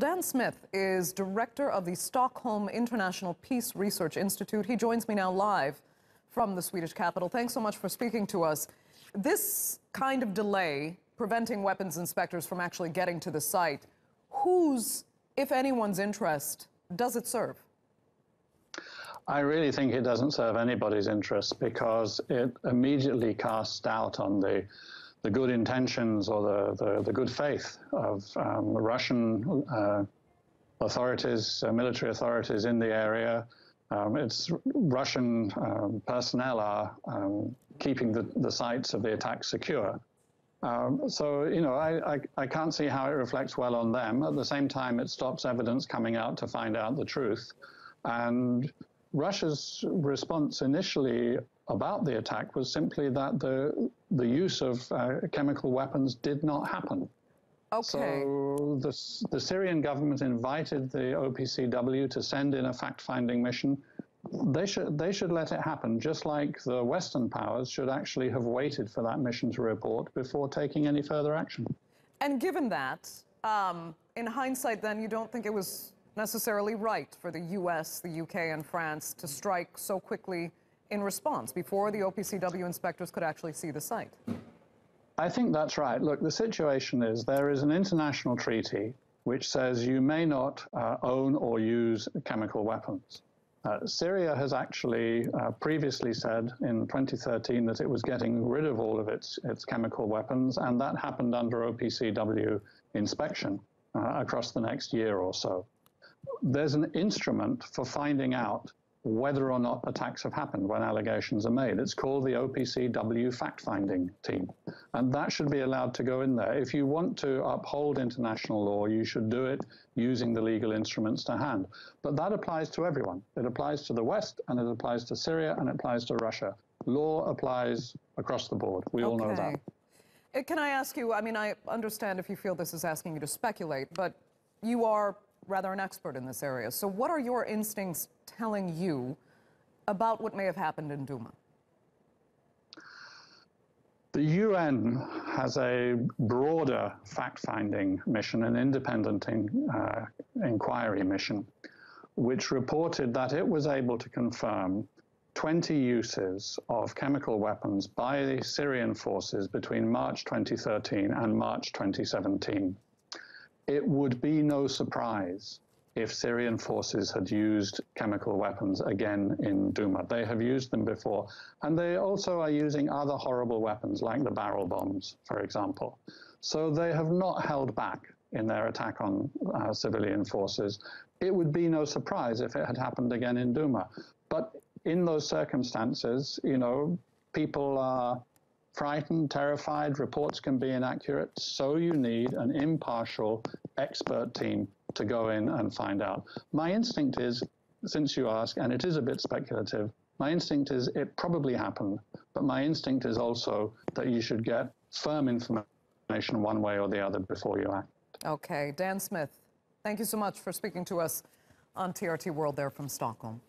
Dan Smith is director of the Stockholm International Peace Research Institute. He joins me now live from the Swedish capital. Thanks so much for speaking to us. This kind of delay, preventing weapons inspectors from actually getting to the site, whose, if anyone's, interest does it serve? I really think it doesn't serve anybody's interest because it immediately casts doubt on the good intentions or the good faith of Russian authorities, military authorities in the area. It's Russian personnel are keeping the sites of the attack secure. So, you know, I can't see how it reflects well on them. At the same time, it stops evidence coming out to find out the truth. And Russia's response initially about the attack was simply that the use of chemical weapons did not happen. Okay. So the Syrian government invited the OPCW to send in a fact-finding mission. They should let it happen, just like the Western powers should actually have waited for that mission to report before taking any further action. And given that, in hindsight, then, you don't think it was necessarily right for the US, the UK, and France to strike so quickly in response before the OPCW inspectors could actually see the site? I think that's right. Look, the situation is there is an international treaty which says you may not own or use chemical weapons. Syria has actually previously said in 2013 that it was getting rid of all of its chemical weapons, and that happened under OPCW inspection across the next year or so. There's an instrument for finding out whether or not attacks have happened when allegations are made. It's called the OPCW fact-finding team, and that should be allowed to go in there. If you want to uphold international law, you should do it using the legal instruments to hand. But that applies to everyone. It applies to the West, and it applies to Syria, and it applies to Russia. Law applies across the board. We all know that. Can I ask you, I mean, I understand if you feel this is asking you to speculate, but you are rather an expert in this area. So what are your instincts telling you about what may have happened in Duma? The UN has a broader fact-finding mission, an independent inquiry mission, which reported that it was able to confirm 20 uses of chemical weapons by the Syrian forces between March 2013 and March 2017. It would be no surprise if Syrian forces had used chemical weapons again in Duma. They have used them before, and they also are using other horrible weapons like the barrel bombs, for example. So they have not held back in their attack on civilian forces. It would be no surprise if it had happened again in Duma. But in those circumstances, you know, people are frightened, terrified, reports can be inaccurate, so you need an impartial expert team to go in and find out. My instinct is, since you ask, and it is a bit speculative, my instinct is it probably happened, but my instinct is also that you should get firm information one way or the other before you act. Okay, Dan Smith, thank you so much for speaking to us on TRT World there from Stockholm.